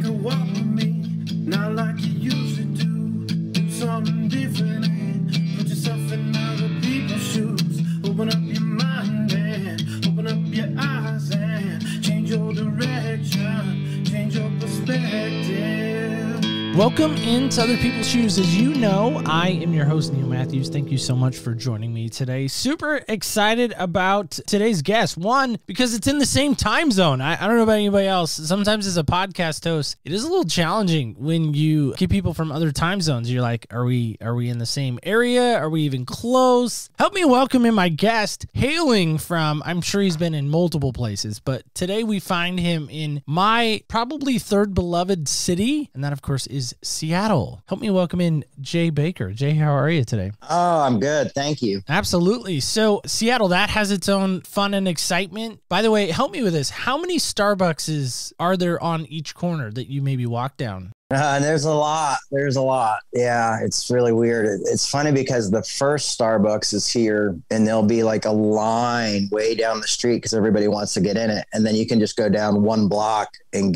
take a walk with me, not like you used to do. Do something different and put yourself in other people's shoes. Open up your mind and open up your eyes and change your direction, change your perspective. Welcome into Other People's Shoes. As you know, I am your host, Neil Matthews. Thank you so much for joining me today. Super excited about today's guest. One, because it's in the same time zone. I don't know about anybody else. Sometimes as a podcast host, it is a little challenging when you get people from other time zones. You're like, are we in the same area? Are we even close? Help me welcome in my guest, hailing from, I'm sure he's been in multiple places, but today we find him in my probably third beloved city, and that, of course, is Seattle. Help me welcome in Jay Bakker. Jay, how are you today? Oh, I'm good. Thank you. Absolutely. So Seattle, that has its own fun and excitement. By the way, help me with this. How many Starbucks are there on each corner that you maybe walk down? There's a lot. Yeah, it's really weird. It's funny because the first Starbucks is here and there'll be like a line way down the street because everybody wants to get in it. And then you can just go down one block and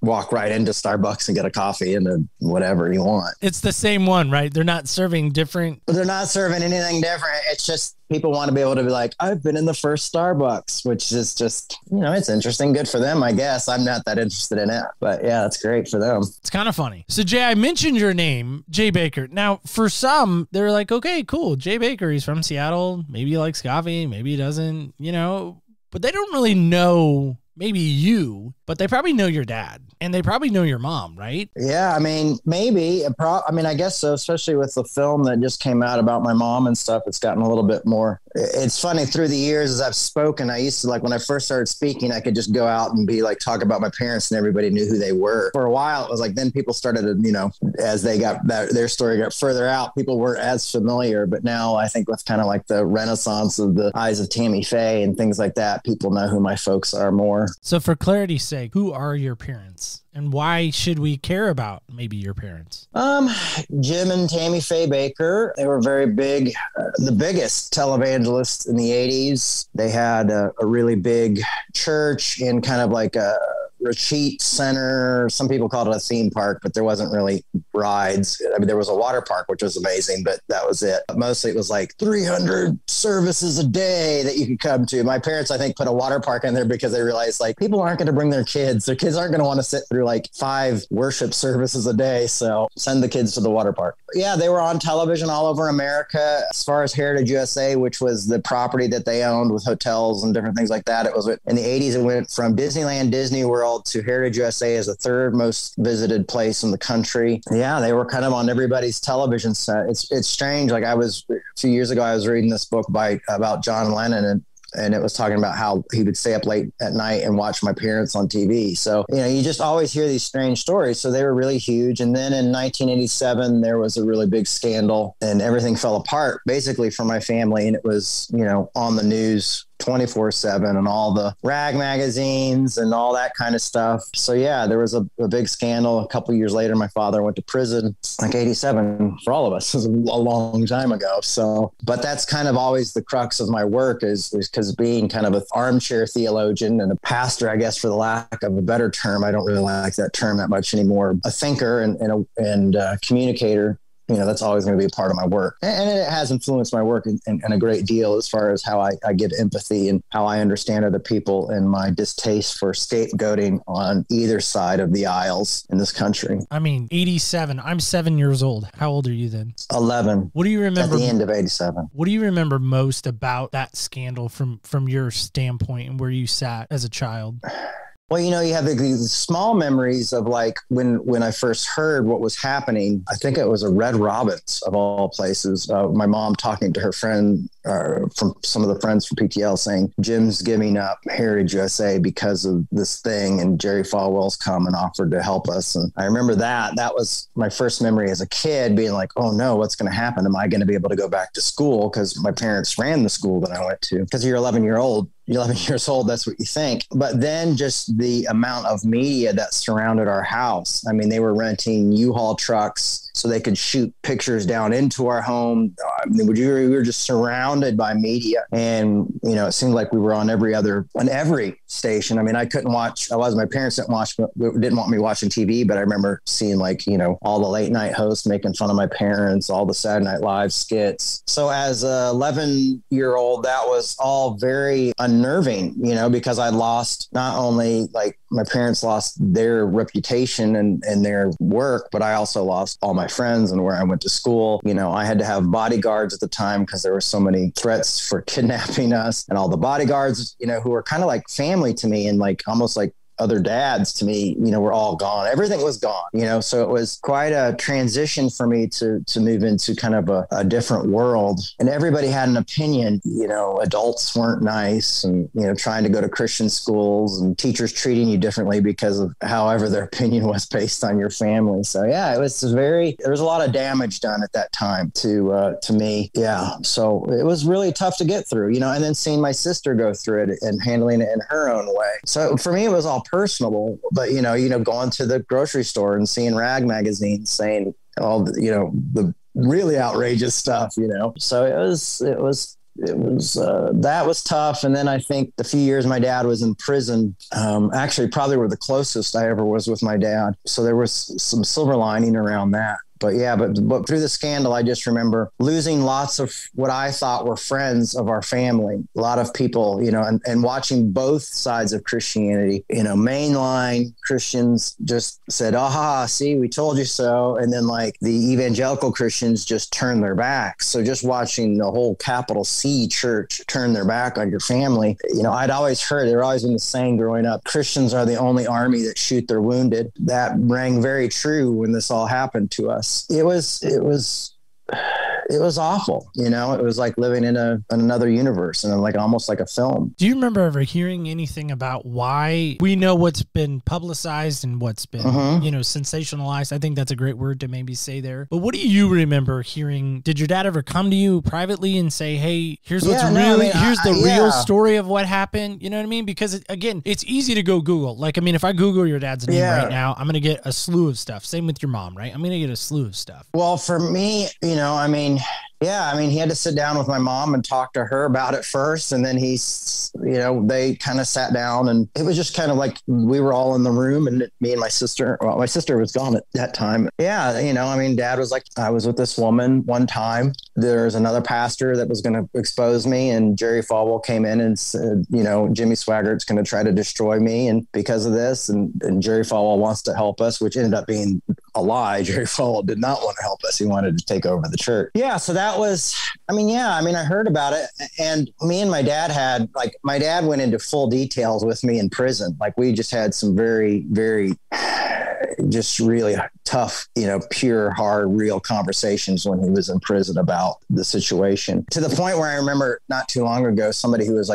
walk right into Starbucks and get a coffee and whatever you want. It's the same one, right? They're not serving different. They're not serving anything different. It's just people want to be able to be like, I've been in the first Starbucks, which is just, it's interesting. Good for them, I guess. I'm not that interested in it, but yeah, it's great for them. It's kind of funny. So Jay, I mentioned your name, Jay Bakker. Now, for some, they're like, okay, cool. Jay Bakker, he's from Seattle. Maybe he likes coffee. Maybe he doesn't, but they don't really know maybe you, but they probably know your dad and they probably know your mom, right? Yeah, I mean, maybe. I guess so, especially with the film that just came out about my mom and stuff. It's gotten a little bit more. It's funny, through the years as I've spoken, I used to, like, when I first started speaking, I could just go out and be like, talk about my parents and everybody knew who they were. For a while, it was like, then people started to, as they got, their story got further out, people weren't as familiar. But now I think with kind of like the renaissance of the Eyes of Tammy Faye and things like that, people know who my folks are more. So for clarity's sake, who are your parents? And why should we care about maybe your parents? Jim and Tammy Bakker. They were very big, the biggest televangelists in the 80s. They had a really big church in kind of like a retreat center. Some people called it a theme park, but there wasn't really rides. I mean, there was a water park, which was amazing, but that was it. But mostly it was like 300 services a day that you could come to. My parents, I think, put a water park in there because they realized, like, people aren't going to bring their kids. Their kids aren't going to want to sit through like 5 worship services a day. So send the kids to the water park. Yeah, they were on television all over America. As far as Heritage USA, which was the property that they owned with hotels and different things like that, it was in the 80s. It went from Disneyland, Disney World to Heritage USA as the third most visited place in the country. Yeah, they were kind of on everybody's television set. It's strange. Like, a few years ago, I was reading this book about John Lennon, and it was talking about how he would stay up late at night and watch my parents on TV. So, you just always hear these strange stories. So they were really huge. And then in 1987, there was a really big scandal and everything fell apart basically for my family. And it was, on the news 24/7 and all the rag magazines and all that kind of stuff. So yeah, there was a big scandal. A couple of years later, my father went to prison, like 87 for all of us. It was a long time ago. So, but that's kind of always the crux of my work is because being kind of an armchair theologian and a pastor, I guess, for the lack of a better term, I don't really like that term that much anymore. A thinker and a communicator. That's always going to be a part of my work. And it has influenced my work in a great deal as far as how I give empathy and how I understand other people and my distaste for scapegoating on either side of the aisles in this country. I mean, 87. I'm 7 years old. How old are you then? 11. What do you remember? At the end of 87. What do you remember most about that scandal from your standpoint and where you sat as a child? Well, you have these small memories of like when I first heard what was happening. I think it was a Red Robin's of all places. My mom talking to her friend from some of the friends from PTL saying, Jim's giving up Heritage USA because of this thing. And Jerry Falwell's come and offered to help us. And I remember that was my first memory as a kid being like, oh no, what's going to happen? Am I going to be able to go back to school? Because my parents ran the school that I went to. Because you're 11 years old, that's what you think. But then just the amount of media that surrounded our house. I mean, they were renting U-Haul trucks so they could shoot pictures down into our home. I mean, we were just surrounded by media, and it seemed like we were on every station. I mean, I couldn't watch. My parents didn't want me watching TV, but I remember seeing all the late night hosts making fun of my parents, all the Saturday Night Live skits. So as a 11-year-old, that was all very unnerving, because I lost not only my parents lost their reputation and their work, but I also lost all my friends and where I went to school. I had to have bodyguards at the time because there were so many threats for kidnapping us, and all the bodyguards, who were kind of like family to me and almost like other dads to me, were all gone. Everything was gone, so it was quite a transition for me to move into kind of a different world. And everybody had an opinion, adults weren't nice and, trying to go to Christian schools and teachers treating you differently because of however their opinion was based on your family. So yeah, there was a lot of damage done at that time to me. Yeah. So it was really tough to get through, and then seeing my sister go through it and handling it in her own way. So for me, it was all personable, but going to the grocery store and seeing rag magazines saying all the really outrageous stuff, so it was that was tough. And then I think the few years my dad was in prison, actually probably were the closest I ever was with my dad. So there was some silver lining around that. But yeah, but through the scandal, I just remember losing lots of what I thought were friends of our family. A lot of people, and watching both sides of Christianity, mainline Christians just said, aha, see, we told you so. And then the evangelical Christians just turned their backs. So just watching the whole capital C church turn their back on your family, I'd always heard, there always been the saying growing up, Christians are the only army that shoot their wounded. That rang very true when this all happened to us. It was awful. It was like living in another universe and almost like a film. Do you remember ever hearing anything about why? We know what's been publicized and what's been, sensationalized. I think that's a great word to maybe say there. But what do you remember hearing? Did your dad ever come to you privately and say, hey, here's what's here's the real story of what happened? You know what I mean? Because again, it's easy to go Google. If I Google your dad's name right now, I'm going to get a slew of stuff. Same with your mom, right? I'm going to get a slew of stuff. Well, for me, he had to sit down with my mom and talk to her about it first. And then they kind of sat down, and it was just kind of like we were all in the room, and me and my sister was gone at that time. Yeah. Dad was like, I was with this woman one time. There's another pastor that was going to expose me, and Jerry Falwell came in and said, Jimmy Swaggart's going to try to destroy me. And because of this, and Jerry Falwell wants to help us, which ended up being a lie. Jerry Falwell did not want to help us. He wanted to take over the church. Yeah. So that was, I heard about it, and me and my dad my dad went into full details with me in prison. We just had some very, very, just really tough, pure, hard, real conversations when he was in prison about the situation, to the point where I remember not too long ago, somebody who was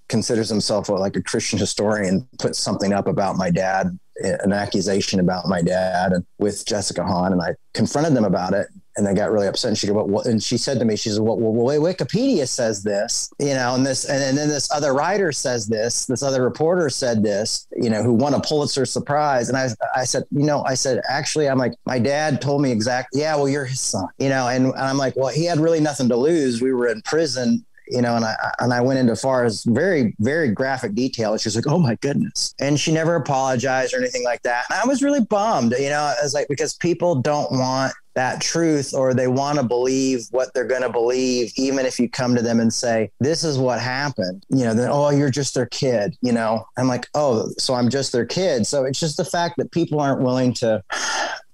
considers himself a Christian historian put something up about my dad, an accusation about my dad and with Jessica Hahn, and I confronted them about it. And they got really upset. And she goes, well, and she said to me, she said, well, Wikipedia says this, and then this other writer says this other reporter said this, who won a Pulitzer Prize. And I said, actually, I'm like, my dad told me exactly. Yeah, well, you're his son, and I'm like, well, he had really nothing to lose. We were in prison. And I went into far as very, very graphic detail. And she was like, oh my goodness. And she never apologized or anything like that. And I was really bummed, because people don't want that truth, or they want to believe what they're going to believe, even if you come to them and say, this is what happened, then, oh, you're just their kid, I'm like, oh, so I'm just their kid. So it's just the fact that people aren't willing to,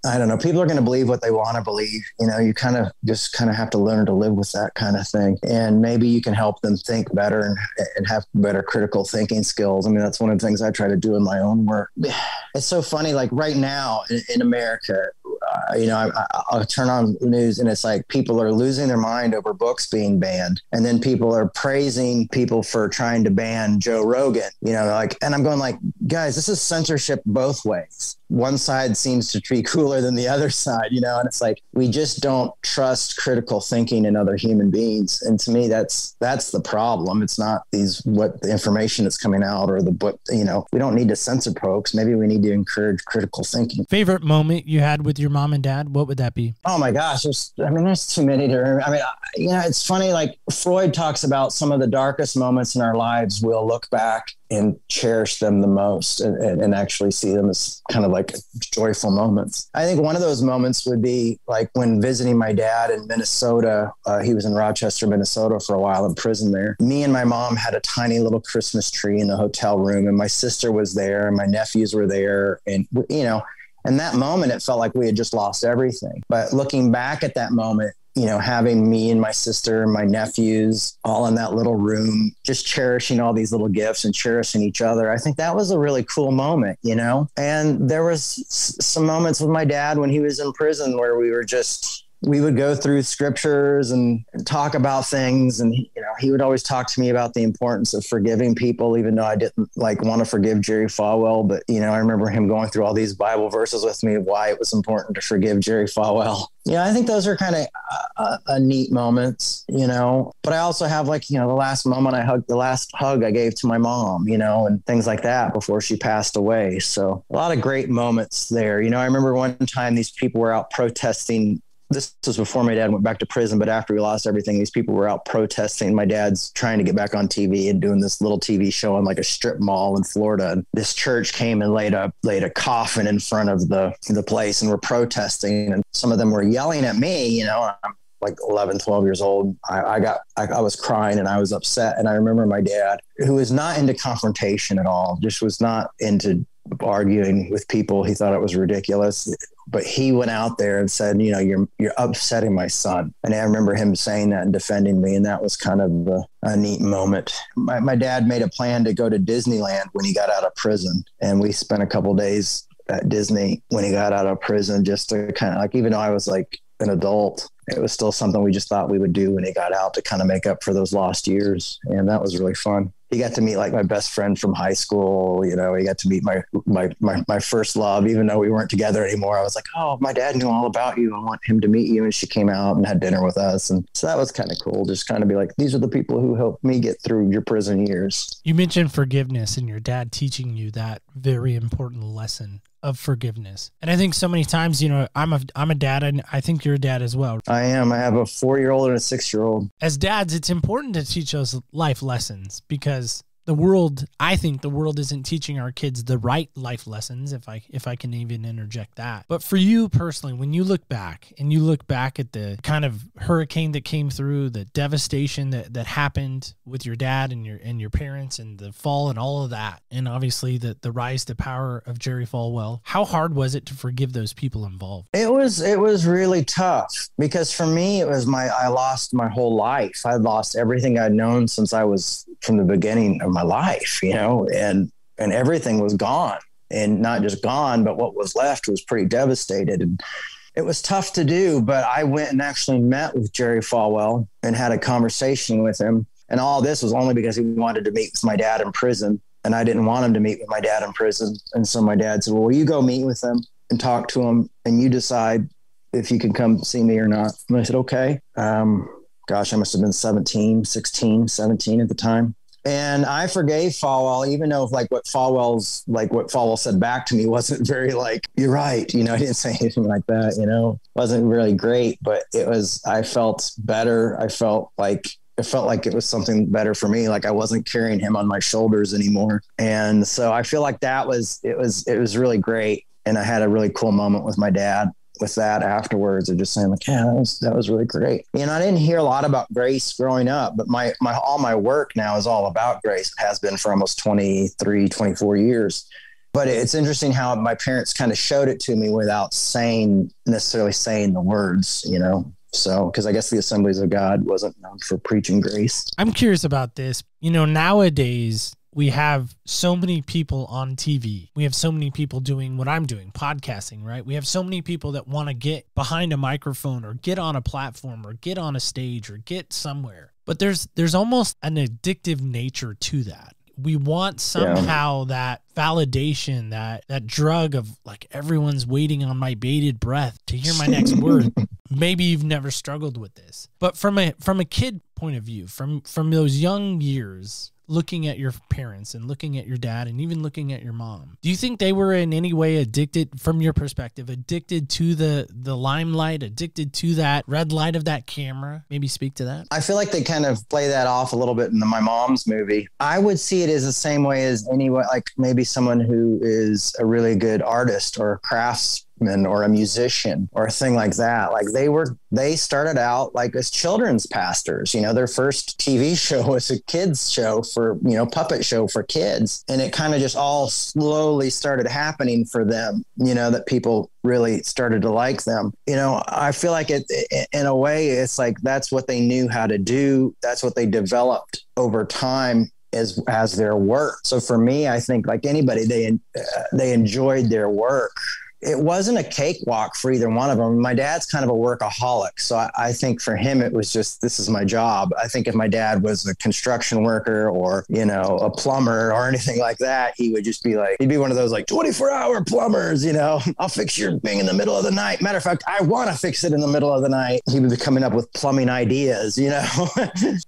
I don't know, people are going to believe what they want to believe. You kind of have to learn to live with that kind of thing. And maybe you can help them think better and have better critical thinking skills. That's one of the things I try to do in my own work. It's so funny, right now in America, I'll turn on the news and it's like people are losing their mind over books being banned. And then people are praising people for trying to ban Joe Rogan, and I'm going guys, this is censorship both ways. one side seems to be cooler than the other side, you know, and it's like, we just don't trust critical thinking in other human beings. And to me, that's the problem. It's not what the information that's coming out or the book, you know, we don't need to censor folks. Maybe we need to encourage critical thinking. Favorite moment you had with your mom and dad? What would that be? Oh my gosh. There's too many to remember. I mean, you know, it's funny, like Freud talks about some of the darkest moments in our lives. We'll look back and cherish them the most and actually see them as kind of like joyful moments. I think one of those moments would be like when visiting my dad in Minnesota. He was in Rochester, Minnesota for a while in prison there. Me and my mom had a tiny little Christmas tree in the hotel room, and my sister was there and my nephews were there. And, you know, in that moment, it felt like we had just lost everything. But looking back at that moment, you know, having me and my sister and my nephews all in that little room, just cherishing all these little gifts and cherishing each other. I think that was a really cool moment, you know? And there was some moments with my dad when he was in prison where we would go through scriptures and talk about things. And, you know, he would always talk to me about the importance of forgiving people, even though I didn't want to forgive Jerry Falwell. But, you know, I remember him going through all these Bible verses with me of why it was important to forgive Jerry Falwell. Yeah, I think those are kind of neat moments, you know, but I also have the last hug I gave to my mom, you know, and things like that before she passed away. So a lot of great moments there. You know, I remember one time these people were out protesting. This was before my dad went back to prison, but after we lost everything, these people were out protesting. My dad's trying to get back on TV and doing this little TV show on like a strip mall in Florida. And this church came and laid a coffin in front of the place and were protesting. And some of them were yelling at me, you know, I'm like 11, 12 years old. I was crying and I was upset. And I remember my dad, who was not into confrontation at all, just was not into arguing with people. He thought it was ridiculous, but he went out there and said, you know, you're upsetting my son. And I remember him saying that and defending me. And that was kind of a neat moment. My dad made a plan to go to Disneyland when he got out of prison. And we spent a couple days at Disney when he got out of prison, just to kind of like, even though I was like an adult, it was still something we just thought we would do when he got out to kind of make up for those lost years. And that was really fun. He got to meet like my best friend from high school. You know, he got to meet my first love, even though we weren't together anymore. I was like, oh, my dad knew all about you. I want him to meet you. And she came out and had dinner with us. And so that was kind of cool. Just kind of be like, these are the people who helped me get through your prison years. You mentioned forgiveness and your dad teaching you that very important lesson of forgiveness. And I think so many times, you know, I'm a dad, and I think you're a dad as well. I am. I have a 4-year-old and a 6-year-old. As dads, it's important to teach those life lessons because I think the world isn't teaching our kids the right life lessons, if I can even interject that. But for you personally, when you look back at the kind of hurricane that came through, the devastation that happened with your dad and your parents and the fall and all of that, and obviously the rise to power of Jerry Falwell, how hard was it to forgive those people involved? It was really tough because for me, I lost my whole life. I lost everything I'd known since I was from the beginning of my life, you know, and everything was gone, and not just gone, but what was left was pretty devastated. And it was tough to do, but I went and actually met with Jerry Falwell and had a conversation with him. And all this was only because he wanted to meet with my dad in prison. And I didn't want him to meet with my dad in prison. And so my dad said, well, you go meet with him and talk to him, and you decide if you can come see me or not. And I said, okay. Gosh, I must have been 17 at the time. And I forgave Falwell, even though what Falwell said back to me wasn't very you're right. You know, he didn't say anything like that, you know, wasn't really great, but I felt better. It felt like it was something better for me. Like I wasn't carrying him on my shoulders anymore. And so I feel like it was really great. And I had a really cool moment with my dad with that afterwards, of just saying like, yeah, that was really great. And I didn't hear a lot about grace growing up, but all my work now is all about grace. It has been for almost 23, 24 years. But it's interesting how my parents kind of showed it to me without necessarily saying the words, you know? So, because I guess the Assemblies of God wasn't known for preaching grace. I'm curious about this. You know, nowadays, we have so many people on TV. We have so many people doing what I'm doing, podcasting, right? We have so many people that want to get behind a microphone or get on a platform or get on a stage or get somewhere. But there's almost an addictive nature to that. we want somehow that validation, that drug of like everyone's waiting on my bated breath to hear my next word. Maybe you've never struggled with this, but from a kid point of view, from those young years, looking at your parents and looking at your dad and even looking at your mom, do you think they were in any way addicted, from your perspective, addicted to the limelight, addicted to that red light of that camera? Maybe speak to that. I feel like they kind of play that off a little bit in my mom's movie. I would see it as the same way as anyone, like maybe someone who is a really good artist or craftsman or a musician or a thing like that. Like they started out like as children's pastors, you know, their first TV show was a kids show for, you know, puppet show for kids. And it kind of just all slowly started happening for them, you know, that people really started to like them. You know, I feel like it, in a way, it's like, that's what they knew how to do. That's what they developed over time as their work. So for me, I think like anybody, they enjoyed their work. It wasn't a cakewalk for either one of them. My dad's kind of a workaholic. So I think for him, it was just, this is my job. I think if my dad was a construction worker or, you know, a plumber or anything like that, he would just be like, he'd be one of those like 24-hour plumbers, you know, I'll fix your thing in the middle of the night. Matter of fact, I want to fix it in the middle of the night. He would be coming up with plumbing ideas, you know.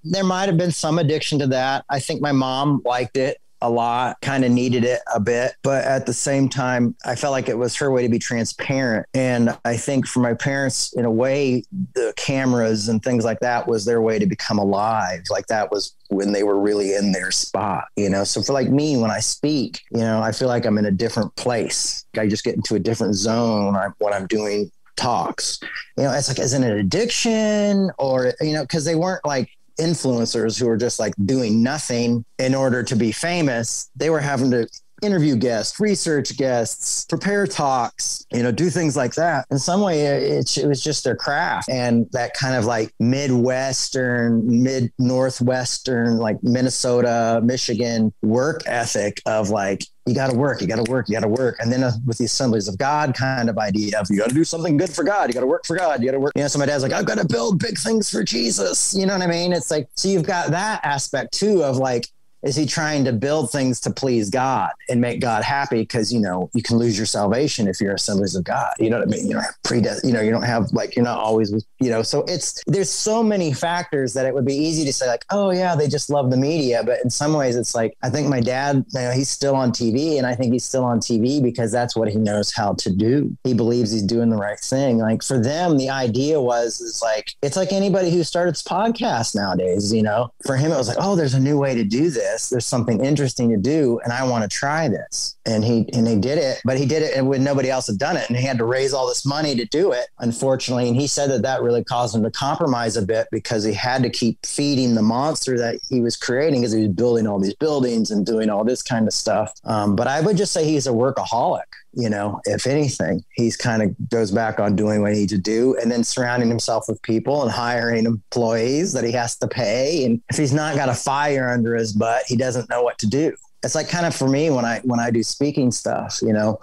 There might have been some addiction to that. I think my mom liked it a lot, kind of needed it a bit, but at the same time, I felt like it was her way to be transparent. And I think for my parents, in a way, the cameras and things like that was their way to become alive. Like that was when they were really in their spot, you know? So for like me, when I speak, you know, I feel like I'm in a different place. I just get into a different zone when I'm doing talks. You know, it's like, is it an addiction or, you know, because they weren't like influencers who were just like doing nothing in order to be famous. They were having to interview guests, research guests, prepare talks, you know, do things like that. In some way, it was just their craft, and that kind of like Midwestern, Northwestern, like Minnesota, Michigan work ethic of like, you got to work, you got to work, you got to work. And then with the Assemblies of God kind of idea of you got to do something good for God. You got to work for God. You got to work. You know, so my dad's like, I've got to build big things for Jesus. You know what I mean? It's like, so you've got that aspect too of like, is he trying to build things to please God and make God happy? Because, you know, you can lose your salvation if you're Assemblies of God. You know what I mean? You don't have you know, you don't have like, you're not always, you know, so there's so many factors that it would be easy to say like, oh yeah, they just love the media. But in some ways it's like, I think my dad, you know, he's still on TV, and I think he's still on TV because that's what he knows how to do. He believes he's doing the right thing. Like for them, the idea is like, it's like anybody who starts podcasts nowadays, you know, for him, it was like, oh, there's a new way to do this. There's something interesting to do, and I want to try this. And he did it, but he did it when nobody else had done it, and he had to raise all this money to do it, unfortunately. And he said that really caused him to compromise a bit because he had to keep feeding the monster that he was creating because he was building all these buildings and doing all this kind of stuff. But I would just say he's a workaholic. You know, if anything, he's kind of goes back on doing what he needs to do, and then surrounding himself with people and hiring employees that he has to pay. And if he's not got a fire under his butt, he doesn't know what to do. It's like kind of for me when I do speaking stuff, you know,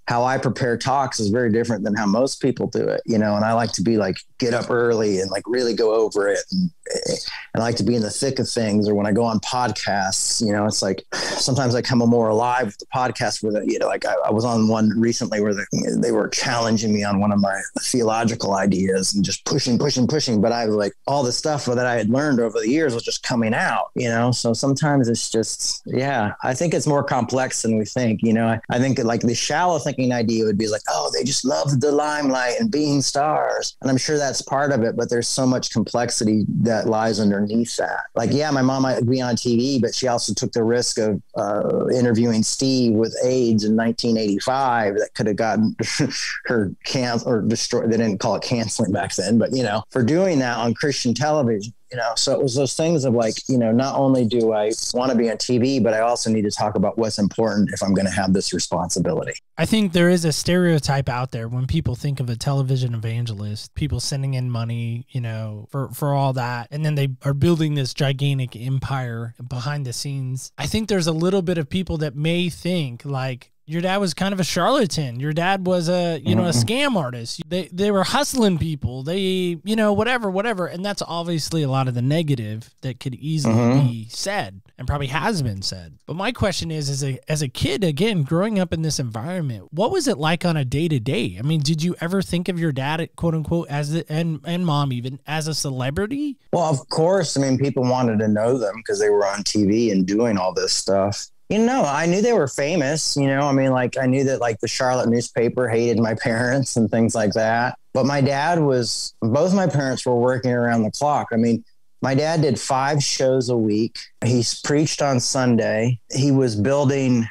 how I prepare talks is very different than how most people do it, you know, and I like to be like, get up early and like really go over it. And I like to be in the thick of things. Or when I go on podcasts, you know, it's like, sometimes I come more alive with the podcast where you know, like I was on one recently where they were challenging me on one of my theological ideas and just pushing. But I was like, all the stuff that I had learned over the years was just coming out, you know? So sometimes it's just, yeah, I think it's more complex than we think, you know? I think like the shallow thinking idea would be like, oh, they just love the limelight and being stars. And I'm sure that's part of it, but there's so much complexity that lies underneath that. Like, yeah, my mom might be on TV, but she also took the risk of interviewing Steve with AIDS in 1985 that could have gotten her canceled or destroyed. They didn't call it canceling back then, but, you know, for doing that on Christian television. You know, so it was those things of like, you know, not only do I want to be on TV, but I also need to talk about what's important if I'm going to have this responsibility. I think there is a stereotype out there when people think of a television evangelist, people sending in money, you know, for all that. And then they are building this gigantic empire behind the scenes. I think there's a little bit of people that may think like, Your dad was kind of a charlatan. Your dad was a, you know, a scam artist. They were hustling people. They, you know, whatever. And that's obviously a lot of the negative that could easily be said and probably has been said. But my question is, as a kid, again, growing up in this environment, what was it like on a day-to-day? I mean, did you ever think of your dad, quote unquote, and mom even, as a celebrity? Well, of course. I mean, people wanted to know them because they were on TV and doing all this stuff. You know, I knew they were famous, you know, I mean, like, I knew that like the Charlotte newspaper hated my parents and things like that. But my dad both my parents were working around the clock. I mean, my dad did 5 shows a week. He preached on Sunday. He was building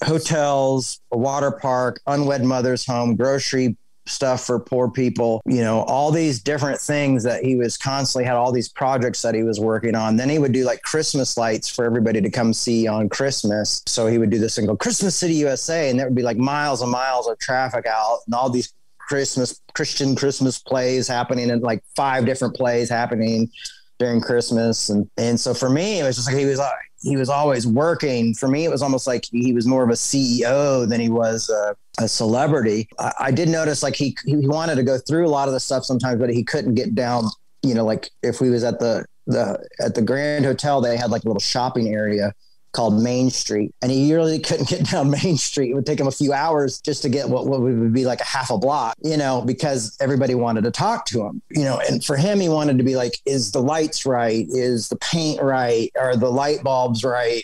hotels, a water park, unwed mother's home, grocery stuff for poor people, you know, all these different things that he was constantly had all these projects that he was working on. Then he would do like Christmas lights for everybody to come see on Christmas. So he would do this thing called Christmas City, USA. And there would be like miles and miles of traffic out and all these Christian Christmas plays happening, and like 5 different plays happening during Christmas. And so for me, it was just like, he was always working. For me, it was almost like he was more of a CEO than he was a celebrity. I did notice like he wanted to go through a lot of the stuff sometimes, but he couldn't get down, you know, like if we was at the Grand Hotel, they had like a little shopping area called Main Street, and he really couldn't get down Main Street. It would take him a few hours just to get what would be like a half a block, you know, because everybody wanted to talk to him, you know. And for him, he wanted to be like, is the lights right? Is the paint right? Are the light bulbs right?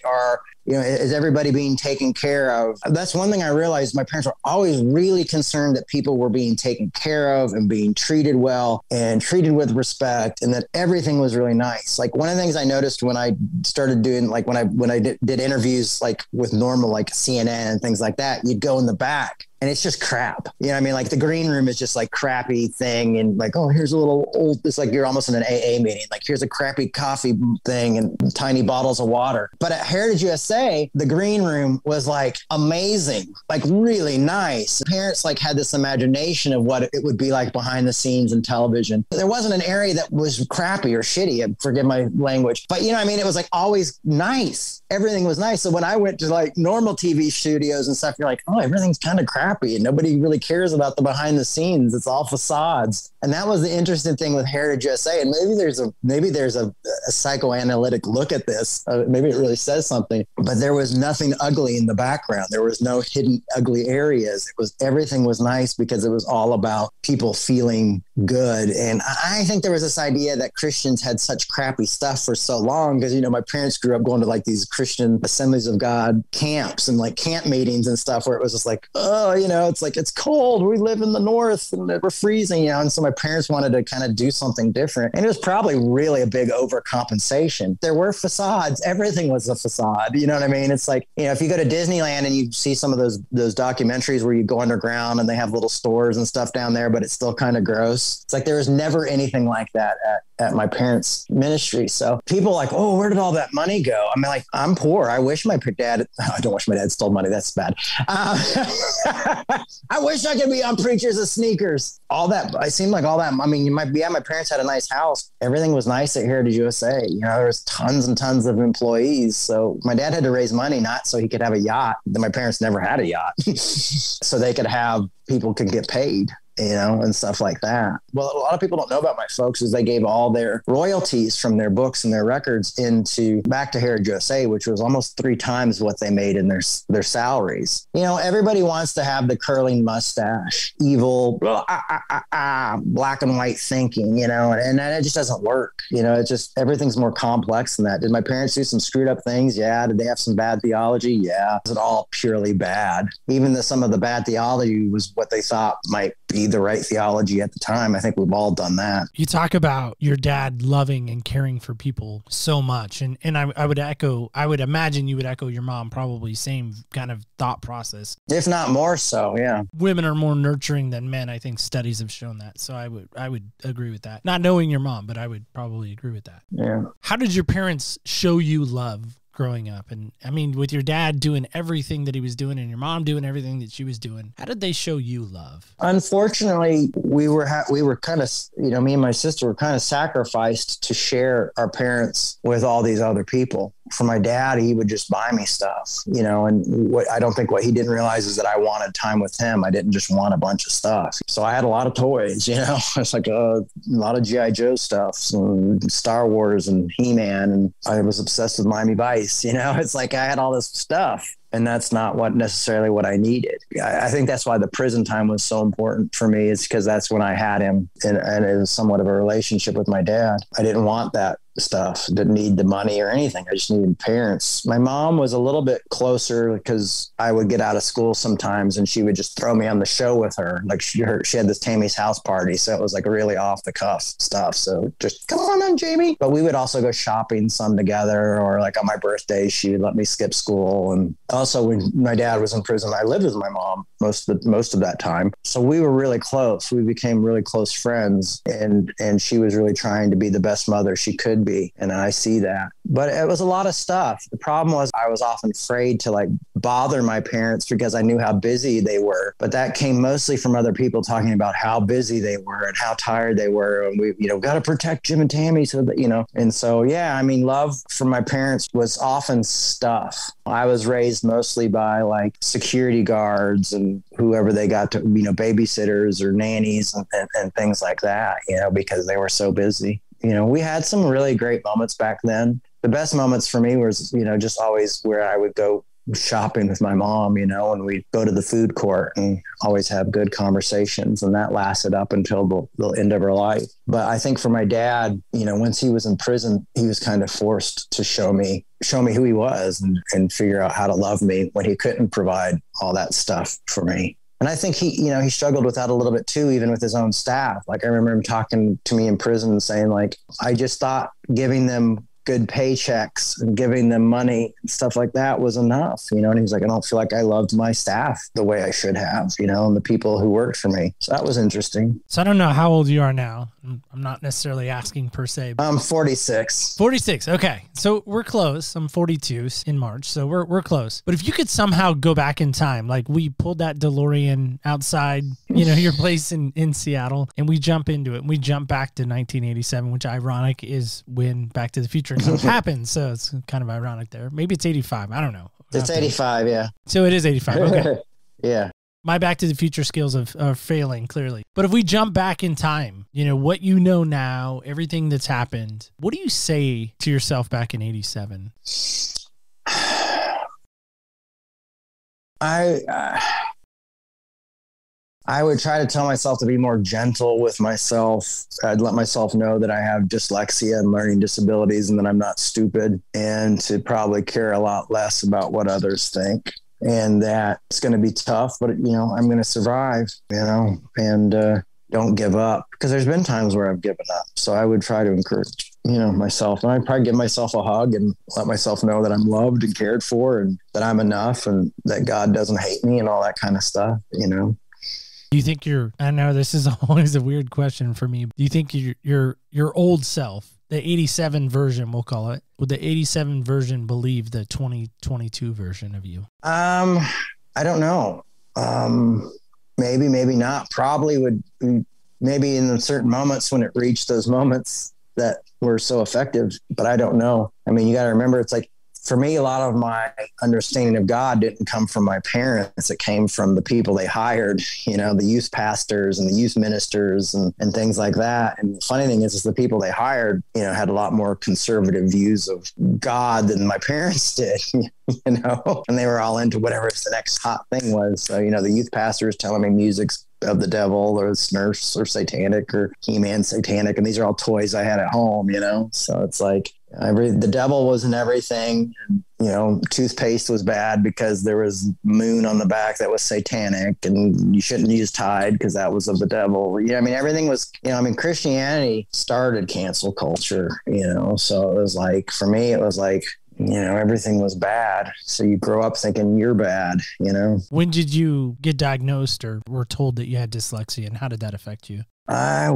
You know, is everybody being taken care of? That's one thing I realized. My parents were always really concerned that people were being taken care of and being treated well and treated with respect, and that everything was really nice. Like one of the things I noticed when I started doing, like when I did interviews, like with normal, like CNN and things like that, you'd go in the back and it's just crap. You know what I mean? Like the green room is just like crappy thing. And like, oh, here's a little old, it's like you're almost in an AA meeting. Like here's a crappy coffee thing and tiny bottles of water. But at Heritage USA, the green room was like amazing, like really nice. Parents like had this imagination of what it would be like behind the scenes in television. There wasn't an area that was crappy or shitty. Forgive my language, but you know what I mean? It was like always nice. Everything was nice. So when I went to like normal TV studios and stuff, you're like, oh, everything's kind of crappy and nobody really cares about the behind the scenes. It's all facades. And that was the interesting thing with Heritage USA. And maybe there's a psychoanalytic look at this. Maybe it really says something, but there was nothing ugly in the background. There was no hidden ugly areas. Everything was nice because it was all about people feeling good. And I think there was this idea that Christians had such crappy stuff for so long because, you know, my parents grew up going to like these Christian Assemblies of God camps and like camp meetings and stuff where it was just like, oh, you know, it's like, it's cold. We live in the north and we're freezing, you know. And so my parents wanted to kind of do something different. And it was probably really a big overcompensation. There were facades. Everything was a facade. You know what I mean? It's like, you know, if you go to Disneyland and you see some of those documentaries where you go underground and they have little stores and stuff down there, but it's still kind of gross. It's like there was never anything like that at my parents' ministry. So people are like, oh, where did all that money go? I mean, like, I'm poor. I wish my dad, I don't wish my dad stole money. That's bad. I wish I could be on Preachers of Sneakers. All that, it seemed like all that. I mean, my parents had a nice house. Everything was nice at Heritage USA. You know, there was tons and tons of employees. So my dad had to raise money, not so he could have a yacht. My parents never had a yacht. So they could have, people could get paid, you know, and stuff like that. Well, a lot of people don't know about my folks is they gave all their royalties from their books and their records back to Heritage USA, which was almost 3 times what they made in their salaries. You know, everybody wants to have the curling mustache, evil, black and white thinking, you know, and it just doesn't work. You know, it's just, everything's more complex than that. Did my parents do some screwed up things? Yeah. Did they have some bad theology? Yeah. Was it all purely bad? Even some of the bad theology was what they thought might be the right theology at the time. I think we've all done that. You talk about your dad loving and caring for people so much. And I would imagine you would echo your mom, probably same kind of thought process. If not more so, yeah. Women are more nurturing than men. I think studies have shown that. So I would agree with that. Not knowing your mom, but I would probably agree with that. Yeah. How did your parents show you love growing up? And I mean, with your dad doing everything that he was doing and your mom doing everything that she was doing, how did they show you love? Unfortunately, we were kind of, you know, me and my sister were kind of sacrificed to share our parents with all these other people. for my dad, he would just buy me stuff, and I don't think what he didn't realize is that I wanted time with him. I didn't just want a bunch of stuff. So I had a lot of toys, it's like a lot of G.I. Joe stuff, and Star Wars and He-Man. And I was obsessed with Miami Vice, it's like I had all this stuff. And that's not necessarily what I needed. I think that's why the prison time was so important for me, is because that's when I had him, and it was somewhat of a relationship with my dad. I didn't want that stuff, didn't need the money or anything. I just needed parents. My mom was a little bit closer because I would get out of school sometimes and she would just throw me on the show with her. Like she had this Tammy's house party. So it was like really off the cuff stuff. So just come on, Jamie. But we would also go shopping some together, or like on my birthday, she would let me skip school. And also when my dad was in prison, I lived with my mom most of that time. So we were really close. We became really close friends, and she was really trying to be the best mother she could be. And I see that. But it was a lot of stuff. The problem was I was often afraid to like bother my parents because I knew how busy they were. But that came mostly from other people talking about how busy they were and how tired they were. And we, got to protect Jim and Tammy so that, And so, yeah, love from my parents was often stuff. I was raised mostly by like security guards and whoever they got to, babysitters or nannies and things like that, because they were so busy. We had some really great moments back then. The best moments for me was, just always where I would go shopping with my mom, and we'd go to the food court and always have good conversations. And that lasted up until the end of her life. But I think for my dad, once he was in prison, he was kind of forced to show me who he was and figure out how to love me when he couldn't provide all that stuff for me. And I think he struggled with that a little bit too, even with his own staff. Like I remember him talking to me in prison and saying like, I just thought giving them good paychecks and giving them money and stuff like that was enough, and he's like, I don't feel like I loved my staff the way I should have, and the people who worked for me. So that was interesting. So I don't know how old you are now. I'm not necessarily asking per se. I'm 46. 46. Okay. So we're close. I'm 42 in March. So we're close. But if you could somehow go back in time, like we pulled that DeLorean outside, your place in Seattle, and we jump into it and we jump back to 1987, which ironic is when Back to the Future happened. So it's kind of ironic there. Maybe it's 85. I don't know. It's 85. Yeah. So it is 85. Okay. Yeah. My Back to the Future skills are failing, clearly. But if we jump back in time, what you know now, everything that's happened, what do you say to yourself back in 87? I would try to tell myself to be more gentle with myself. I'd let myself know that I have dyslexia and learning disabilities and that I'm not stupid, and to probably care a lot less about what others think. And that it's going to be tough, but I'm going to survive, and don't give up, because there's been times where I've given up. So I would try to encourage, myself, and I'd probably give myself a hug and let myself know that I'm loved and cared for and that I'm enough and that God doesn't hate me and all that kind of stuff, Do you think I know this is always a weird question for me. Do you think your old self, the 87 version, we'll call it, would the 87 version believe the 2022 version of you? I don't know. Maybe not. Probably would, maybe in certain moments when it reached those moments that were so effective, but I don't know. You got to remember, it's like, for me, a lot of my understanding of God didn't come from my parents. It came from the people they hired, the youth pastors and the youth ministers and things like that. And the funny thing is the people they hired, had a lot more conservative views of God than my parents did, and they were all into whatever the next hot thing was. So, the youth pastors telling me music's of the devil, or Smurfs or satanic, or He-Man satanic. And these are all toys I had at home, So it's like the devil was in everything. And, toothpaste was bad because there was moon on the back that was satanic, and you shouldn't use Tide because that was of the devil. Everything was, Christianity started cancel culture, so it was like, for me, it was like, everything was bad. So you grow up thinking you're bad, When did you get diagnosed or were told that you had dyslexia, and how did that affect you? I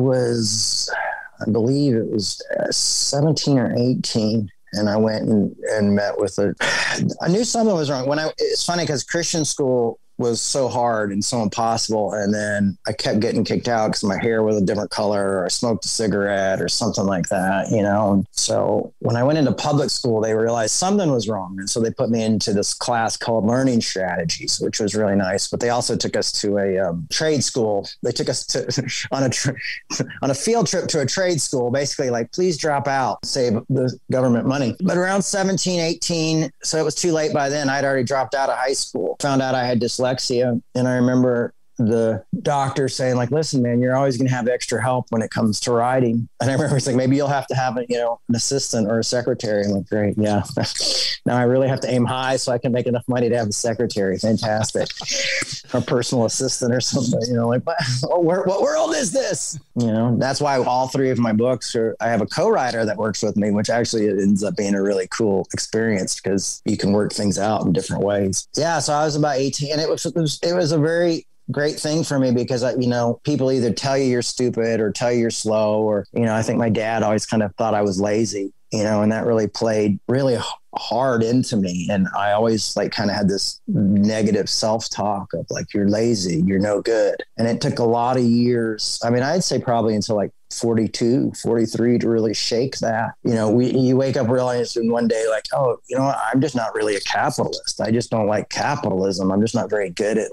believe it was 17 or 18. And I went and met with I knew something was wrong. It's funny because Christian school was so hard and so impossible. And then I kept getting kicked out because my hair was a different color, or I smoked a cigarette or something like that, you know? And so when I went into public school, they realized something was wrong. And so they put me into this class called Learning Strategies, which was really nice. But they also took us to a trade school. They took us to on a field trip to a trade school, basically like, please drop out, save the government money. But around 17, 18, so it was too late by then. I'd already dropped out of high school, found out I had dyslexia. And I remember the doctor saying like, listen, man, you're always going to have extra help when it comes to writing. And I remember he's like, maybe you'll have to have an assistant or a secretary. I'm like, great. Yeah. Now I really have to aim high so I can make enough money to have a secretary. Fantastic. Or personal assistant or something, like, what world is this? That's why all three of my books I have a co-writer that works with me, which actually ends up being a really cool experience because you can work things out in different ways. Yeah. So I was about 18 and it was a very great thing for me because, people either tell you you're stupid or tell you you're slow, or, I think my dad always kind of thought I was lazy, and that really played really hard into me. And I always kind of had this negative self-talk of like, you're lazy, you're no good. And it took a lot of years. I mean, I'd say probably until 42, 43 to really shake that. You wake up realizing one day like, oh, I'm just not really a capitalist. I just don't like capitalism. I'm just not very good at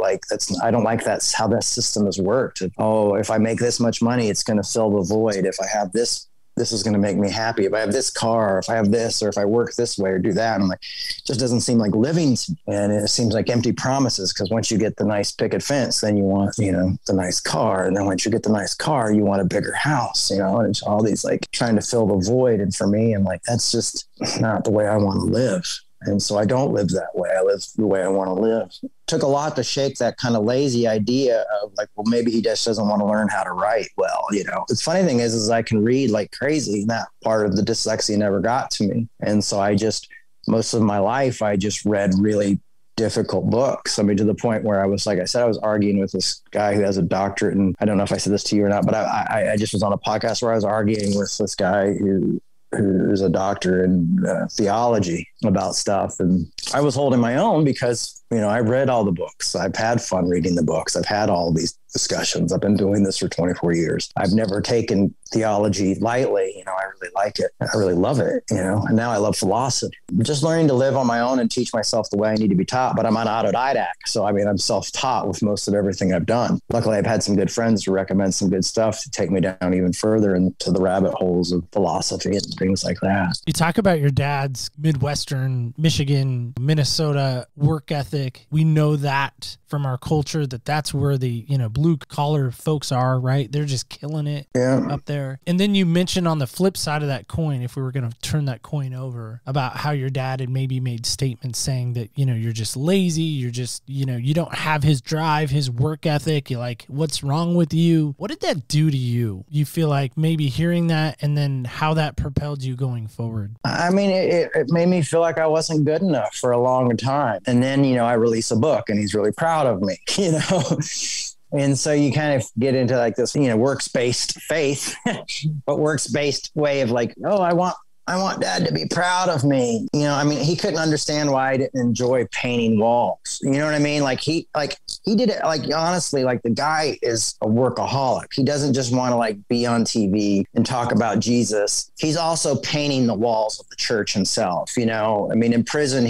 I don't like that's how that system has worked. Oh, if I make this much money, it's going to fill the void. If I have this is going to make me happy. If I have this car, or if I have this, or if I work this way or do that. And I'm like, it just doesn't seem like living to me. And it seems like empty promises. Because once you get the nice picket fence, then you want, the nice car. And then once you get the nice car, you want a bigger house, and it's all these trying to fill the void. And for me, I'm like, that's just not the way I want to live. And so I don't live that way. I live the way I want to live. It took a lot to shake that kind of lazy idea of well, maybe he just doesn't want to learn how to write well. The funny thing is I can read like crazy. And that part of the dyslexia never got to me. And so most of my life, I just read really difficult books. I mean, to the point where I was, like I said, I was arguing with this guy who has a doctorate. And I don't know if I said this to you or not, but I just was on a podcast where I was arguing with this guy who's a doctor in theology about stuff. And I was holding my own because, I read all the books. I've had fun reading the books. I've had all these discussions. I've been doing this for 24 years. I've never taken theology lightly. I really like it. I really love it, and now I love philosophy. I'm just learning to live on my own and teach myself the way I need to be taught, but I'm an autodidact. So, I'm self-taught with most of everything I've done. Luckily, I've had some good friends to recommend some good stuff to take me down even further into the rabbit holes of philosophy and things like that. You talk about your dad's Midwestern, Michigan, Minnesota work ethic. We know that from our culture that's where the, blue collar folks are, right? They're just killing it up there. And then you mentioned on the flip side of that coin, if we were going to turn that coin over, about how your dad had maybe made statements saying that, you're just lazy. You're just, you don't have his drive, his work ethic. You're like, what's wrong with you? What did that do to you? You feel like maybe hearing that and then how that propelled you going forward? I mean, it made me feel like I wasn't good enough for a long time. And then, I release a book and he's really proud of me, And so you kind of get into this, works-based faith, but works-based way of I want dad to be proud of me. He couldn't understand why I didn't enjoy painting walls. You know what I mean? He did it, honestly, the guy is a workaholic. He doesn't just want to be on TV and talk about Jesus. He's also painting the walls of the church himself. In prison,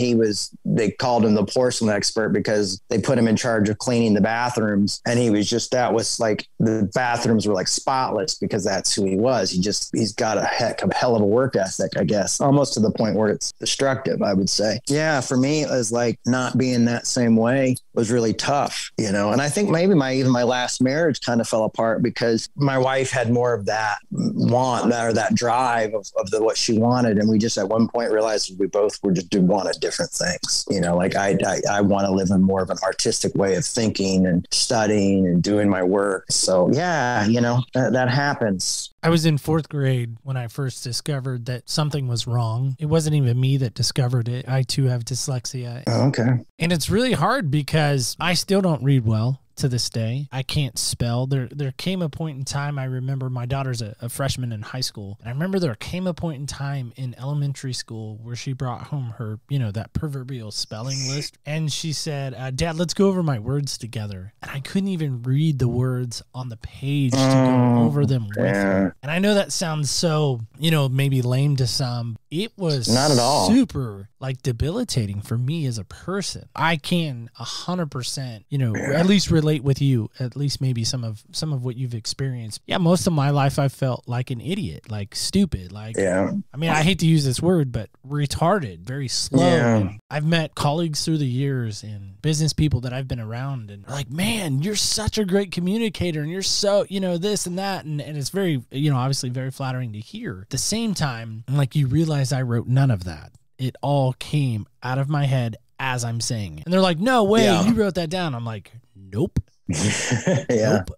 they called him the porcelain expert because they put him in charge of cleaning the bathrooms. And he was the bathrooms were spotless because that's who he was. He's got a hell of a work ethic, I guess, almost to the point where it's destructive, I would say. Yeah, for me, it was not being that same way was really tough, And I think maybe even my last marriage kind of fell apart because my wife had more of that that drive of what she wanted. And we just at one point realized we both wanted different things. I want to live in more of an artistic way of thinking and studying and doing my work. So yeah, that happens. I was in 4th grade when I first discovered that something was wrong. It wasn't even me that discovered it. I too have dyslexia. Oh, okay. And it's really hard because I still don't read well. to this day. I can't spell. There came a point in time, I remember my daughter's a freshman in high school. And I remember there came a point in time in elementary school where she brought home her, that proverbial spelling list. And she said, Dad, let's go over my words together. And I couldn't even read the words on the page to go over them with her. And I know that sounds so, maybe lame to some. It was not at all super debilitating for me as a person. I can 100%, at least relate with you, at least maybe some of what you've experienced. Yeah. Most of my life, I felt like an idiot, like stupid, I hate to use this word, but retarded, very slow. Yeah. I've met colleagues through the years and business people that I've been around and like, man, you're such a great communicator and you're so, this and that. And it's very, obviously very flattering to hear. At the same time, like you realize I wrote none of that. It all came out of my head as I'm saying it. And they're like, no way, you wrote that down. I'm like, nope. Nope.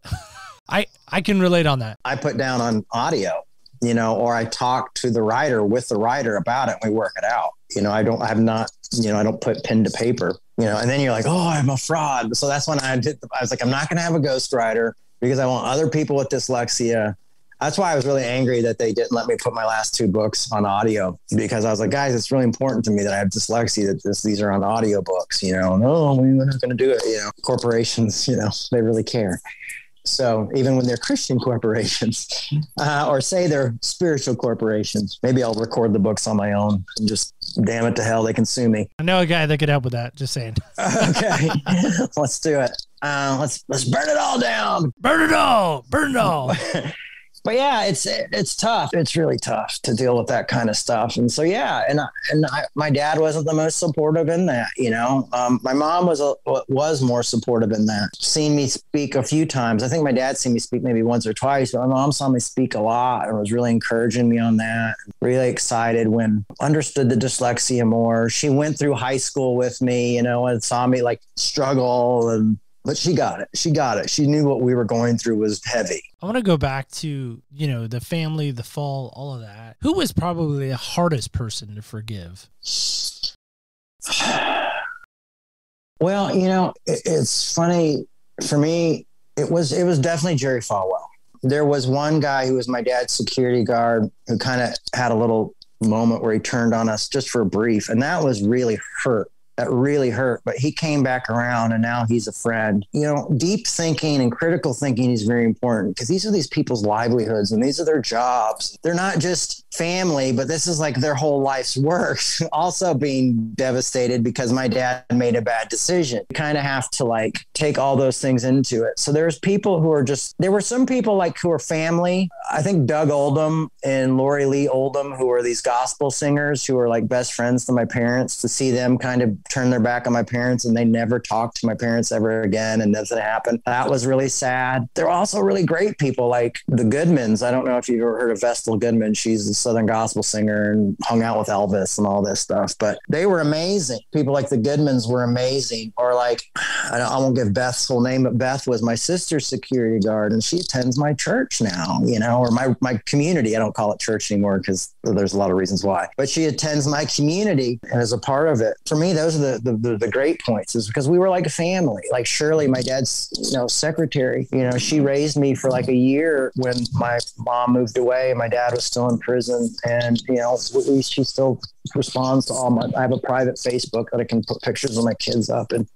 I can relate on that. I put down on audio, or I talk to the writer with the writer about it and we work it out. I don't put pen to paper, and then you're like, oh, I'm a fraud. So that's when I was like, I'm not going to have a ghostwriter because I want other people with dyslexia. That's why I was really angry that they didn't let me put my last 2 books on audio, because I was like, guys, it's really important to me that I have dyslexia, that these are on audio books, no, we're not going to do it. Corporations, they really care. So even when they're Christian corporations or say they're spiritual corporations, maybe I'll record the books on my own and just damn it to hell, they can sue me. I know a guy that could help with that. Just saying. Okay, let's do it. Let's burn it all down. Burn it all. Burn it all. But yeah, it's tough. It's really tough to deal with that kind of stuff. And so, my dad wasn't the most supportive in that, my mom was more supportive in that. Seen me speak a few times. I think my dad seen me speak maybe once or twice, but my mom saw me speak a lot and was really encouraging me on that. Really excited when understood the dyslexia more. She went through high school with me, and saw me like struggle but she got it. She got it. She knew what we were going through was heavy. I want to go back to, the family, the fall, all of that. Who was probably the hardest person to forgive? Well, it's funny for me. It was definitely Jerry Falwell. There was one guy who was my dad's security guard who kind of had a little moment where he turned on us just for a brief. And that was really hurt. That really hurt, but he came back around and now he's a friend. Deep thinking and critical thinking is very important because these are these people's livelihoods and these are their jobs. They're not just family, but this is like their whole life's work. Also being devastated because my dad made a bad decision. You kind of have to take all those things into it. So there's people who are there were some people who are family. I think Doug Oldham and Lori Lee Oldham, who are these gospel singers who are best friends to my parents, to see them kind of turn their back on my parents and they never talked to my parents ever again and nothing happened. That was really sad. There were also really great people like the Goodmans. I don't know if you've ever heard of Vestal Goodman. She's a Southern gospel singer and hung out with Elvis and all this stuff, but they were amazing. People like the Goodmans were amazing. Or I won't give Beth's full name, but Beth was my sister's security guard and she attends my church now, or my community. I don't call it church anymore because there's a lot of reasons why, but she attends my community and is a part of it. For me, those are the great points, is because we were like a family. Like Shirley, my dad's secretary, she raised me for a year when my mom moved away and my dad was still in prison, and she still responds to I have a private Facebook that I can put pictures of my kids up, and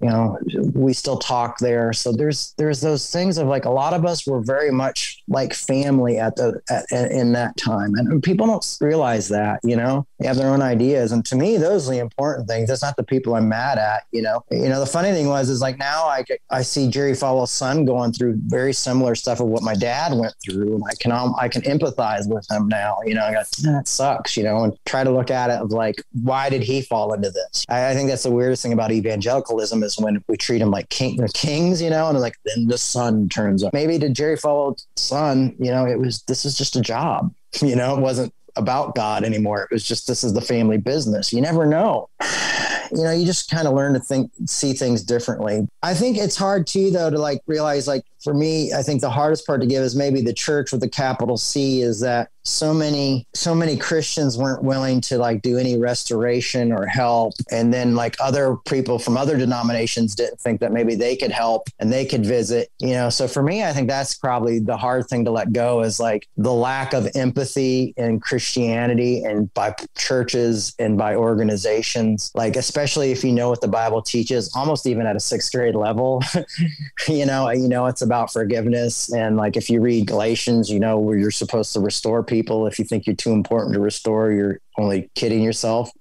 we still talk there. So there's those things of a lot of us were very much like family in that time, and people don't realize that. They have their own ideas, and to me those are the important things. That's not the people I'm mad at. The funny thing is now I see Jerry Falwell's son going through very similar stuff of what my dad went through, and I can empathize with him now. I go, that sucks, and try to look at it of why did he fall into this? I think that's the weirdest thing about evangelicalism is when we treat them like kings, and then the son turns up. Maybe to Jerry Falwell's son, this is just a job, it wasn't about God anymore. It was just, this is the family business. You never know. You just kind of learn to see things differently. I think it's hard too, though, to realize for me, I think the hardest part to give is maybe the church with a capital C, is that so many Christians weren't willing to like do any restoration or help. And then like other people from other denominations didn't think that maybe they could help and they could visit, So for me, I think that's probably the hard thing to let go, is like the lack of empathy in Christianity and by churches and by organizations, like, especially if you know what the Bible teaches, almost even at a 6th grade level, it's about forgiveness. And like, if you read Galatians, where you're supposed to restore people. If you think you're too important to restore, you're only kidding yourself.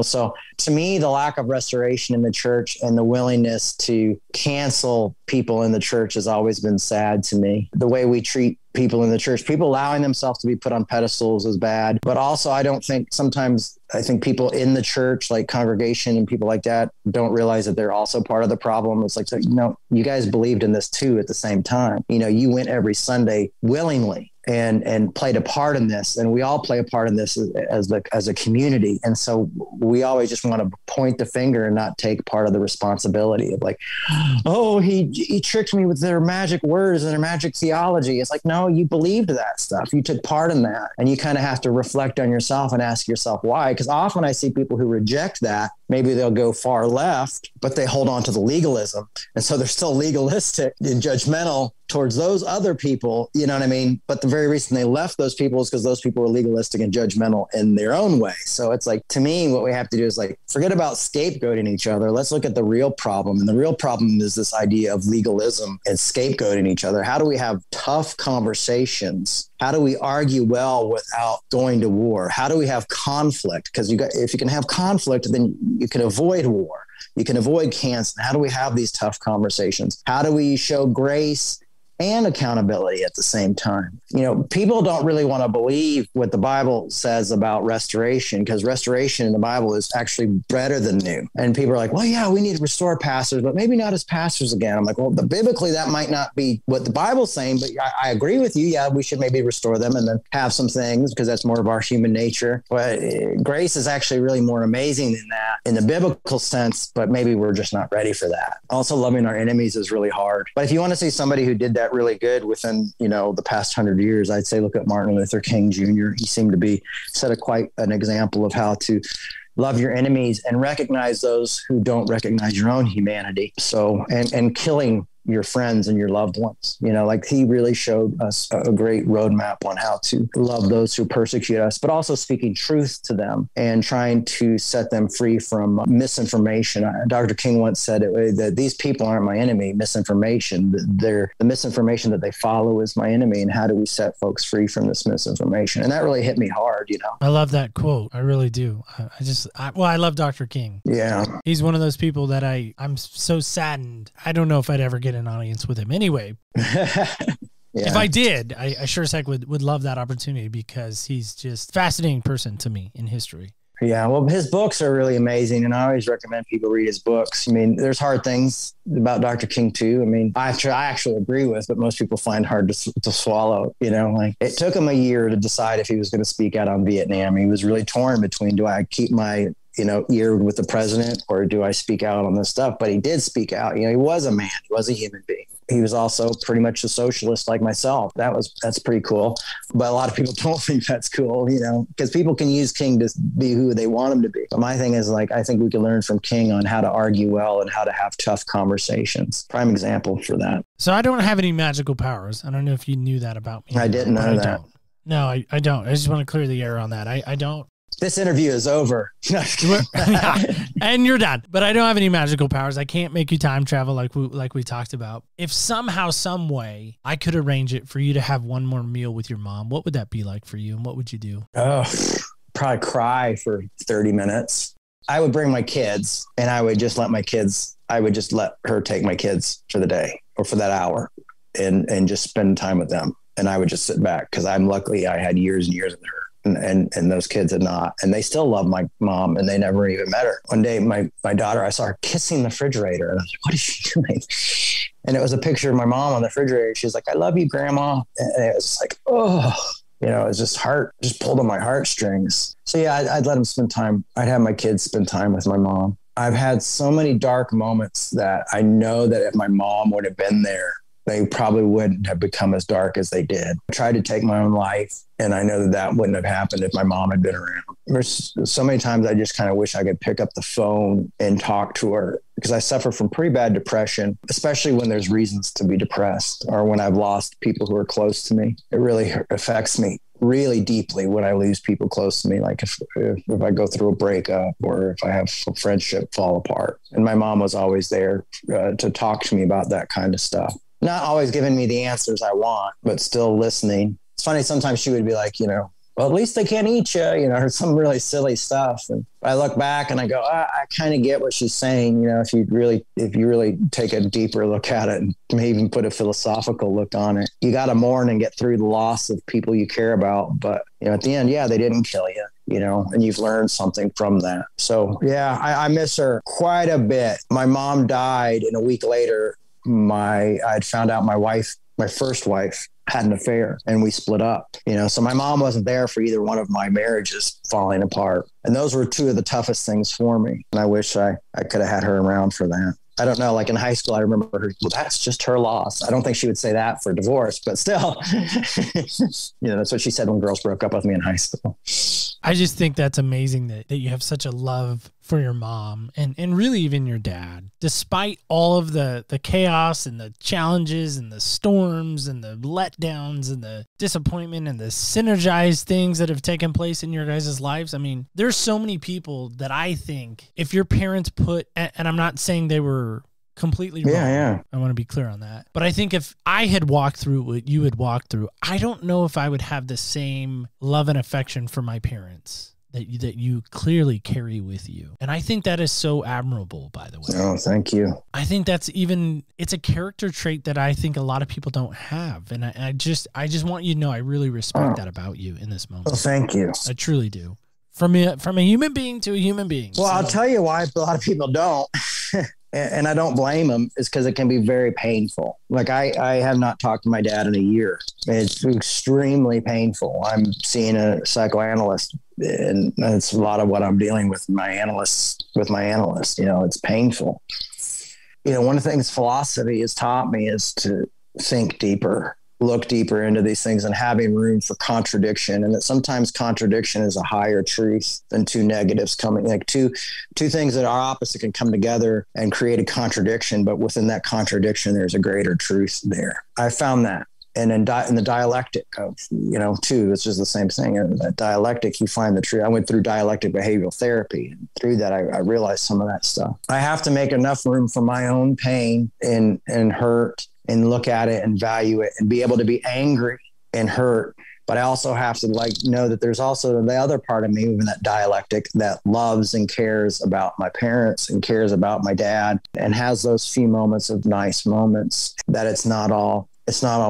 So to me, the lack of restoration in the church and the willingness to cancel people in the church has always been sad to me. The way we treat people in the church, people allowing themselves to be put on pedestals is bad. But also, I think people in the church, like congregation and people like that, don't realize that they're also part of the problem. It's like, you guys believed in this too at the same time. You went every Sunday willingly and played a part in this. And we all play a part in this as a community. And so we always just want to point the finger and not take part of the responsibility of like, oh, he tricked me with their magic words and their magic theology. It's like, no, you believed that stuff. You took part in that. And you kind of have to reflect on yourself and ask yourself why. Because often I see people who reject that. Maybe they'll go far left, but they hold on to the legalism. And so they're still legalistic and judgmental towards those other people, you know what I mean? But the very reason they left those people is because those people were legalistic and judgmental in their own way. So it's like, to me, what we have to do is like, forget about scapegoating each other. Let's look at the real problem. And the real problem is this idea of legalism and scapegoating each other. How do we have tough conversations? How do we argue well without going to war? How do we have conflict? Because if you can have conflict, then you can avoid war. You can avoid cancer. How do we have these tough conversations? How do we show grace and accountability at the same time? People don't really want to believe what the Bible says about restoration, because restoration in the Bible is actually better than new. And people are like, well, yeah, we need to restore pastors, but maybe not as pastors again. I'm like, well, biblically, that might not be what the Bible's saying, but I agree with you. Yeah, we should maybe restore them and then have some things, because that's more of our human nature. But grace is actually really more amazing than that in the biblical sense, but maybe we're just not ready for that. Also, loving our enemies is really hard. But if you want to see somebody who did that really good within, the past 100 years, I'd say look at Martin Luther King Jr. He seemed to be quite an example of how to love your enemies and recognize those who don't recognize your own humanity. So, and killing your friends and your loved ones, like he really showed us a great roadmap on how to love those who persecute us, but also speaking truth to them and trying to set them free from misinformation. Dr. King once said that these people aren't my enemy. Misinformation, the misinformation that they follow is my enemy. And how do we set folks free from this misinformation? And that really hit me hard, I love that quote. I really do. I love Dr. King. Yeah. He's one of those people that I'm so saddened. I don't know if I'd ever get an audience with him anyway. Yeah. If I did, I sure as heck would love that opportunity, because he's just a fascinating person to me in history. Yeah, well, his books are really amazing, and I always recommend people read his books. I mean, there's hard things about Dr. King too. I mean, I actually agree with, but most people find hard to swallow. Like it took him a year to decide if he was going to speak out on Vietnam. He was really torn between, do I keep my ear with the president, or do I speak out on this stuff? But he did speak out. He was a man. He was a human being. He was also pretty much a socialist like myself. That's pretty cool. But a lot of people don't think that's cool, because people can use King to be who they want him to be. But my thing is, like, I think we can learn from King on how to argue well and how to have tough conversations. Prime example for that. So I don't have any magical powers. I don't know if you knew that about me. I didn't know that. No, I don't. I just want to clear the air on that. I don't. This interview is over. Yeah, and you're done. But I don't have any magical powers. I can't make you time travel like we talked about. If somehow, some way, I could arrange it for you to have one more meal with your mom, what would that be like for you, and what would you do? Oh, probably cry for 30 minutes. I would bring my kids, and I would just let her take my kids for the day or for that hour and just spend time with them. And I would just sit back, because I'm lucky I had years and years with her. And those kids had not, and they still love my mom, and they never even met her. One day, my daughter, I saw her kissing the refrigerator, and I was like, what is she doing? And it was a picture of my mom on the refrigerator. She was like, I love you, Grandma. And it was like, oh, it was just pulled on my heartstrings. So yeah, I'd let them spend time. I'd have my kids spend time with my mom. I've had so many dark moments that I know that if my mom would have been there, they probably wouldn't have become as dark as they did. I tried to take my own life, and I know that that wouldn't have happened if my mom had been around. There's so many times I just kind of wish I could pick up the phone and talk to her, because I suffer from pretty bad depression, especially when there's reasons to be depressed or when I've lost people who are close to me. It really affects me really deeply when I lose people close to me, like if I go through a breakup or if I have a friendship fall apart. And my mom was always there to talk to me about that kind of stuff. Not always giving me the answers I want, but still listening. It's funny, sometimes she would be like, well, at least they can't eat you, or some really silly stuff. And I look back and I go, I kind of get what she's saying. If you really take a deeper look at it and maybe even put a philosophical look on it, you got to mourn and get through the loss of people you care about. But, at the end, they didn't kill you, and you've learned something from that. So, I miss her quite a bit. My mom died, and a week later, I'd found out my first wife had an affair, and we split up, so my mom wasn't there for either one of my marriages falling apart. And those were two of the toughest things for me. And I wish I could have had her around for that. I don't know, like in high school, I remember her, well, that's just her loss. I don't think she would say that for divorce, but still, that's what she said when girls broke up with me in high school. I just think that's amazing that you have such a love for your mom and really even your dad, despite all of the chaos and the challenges and the storms and the letdowns and the disappointment and the synergized things that have taken place in your guys' lives. I mean, there's so many people that I think if your parents put, and I'm not saying they were completely wrong. Yeah. I want to be clear on that. But I think if I had walked through what you had walked through, I don't know if I would have the same love and affection for my parents that you clearly carry with you. And I think that is so admirable, by the way. Oh, thank you. I think it's a character trait that I think a lot of people don't have. And I just want you to know, I really respect that about you in this moment. Well, thank you. I truly do. From a human being to a human being. Well, I'll tell you why a lot of people don't. And I don't blame them, is because it can be very painful. Like I have not talked to my dad in a year. It's extremely painful. I'm seeing a psychoanalyst, and that's a lot of what I'm dealing with my analyst. It's painful. One of the things philosophy has taught me is to think deeper, look deeper into these things, and having room for contradiction, and that sometimes contradiction is a higher truth than two negatives coming, like two things that are opposite can come together and create a contradiction, but within that contradiction there's a greater truth there. I found that. And in the dialectic of, too, it's just the same thing. In that dialectic, you find the truth. I went through dialectic behavioral therapy, and through that, I realized some of that stuff. I have to make enough room for my own pain and hurt, and look at it and value it and be able to be angry and hurt. But I also have to know that there's also the other part of me in that dialectic that loves and cares about my parents and cares about my dad and has those few moments of nice moments, that it's not all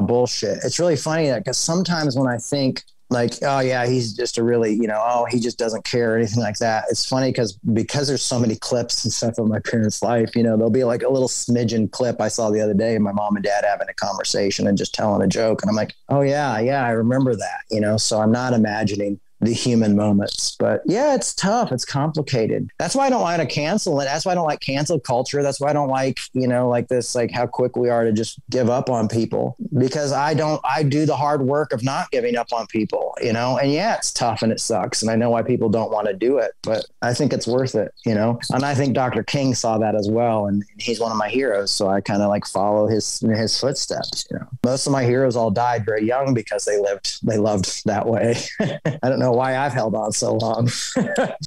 bullshit. It's really funny that, because sometimes when I think like, oh yeah, he's just a really, he just doesn't care or anything like that. It's funny because there's so many clips and stuff of my parents' life, there'll be like a little smidgen clip I saw the other day, my mom and dad having a conversation and just telling a joke. And I'm like, oh yeah, I remember that, so I'm not imagining the human moments. But yeah, it's tough. It's complicated. That's why I don't want to cancel it. That's why I don't like cancel culture. That's why I don't like, like this, like how quick we are to just give up on people, because I do the hard work of not giving up on people, and yeah, it's tough and it sucks. And I know why people don't want to do it, but I think it's worth it, and I think Dr. King saw that as well. And he's one of my heroes. So I kind of like follow his footsteps. Most of my heroes all died very young because they loved that way. I don't know why I've held on so long.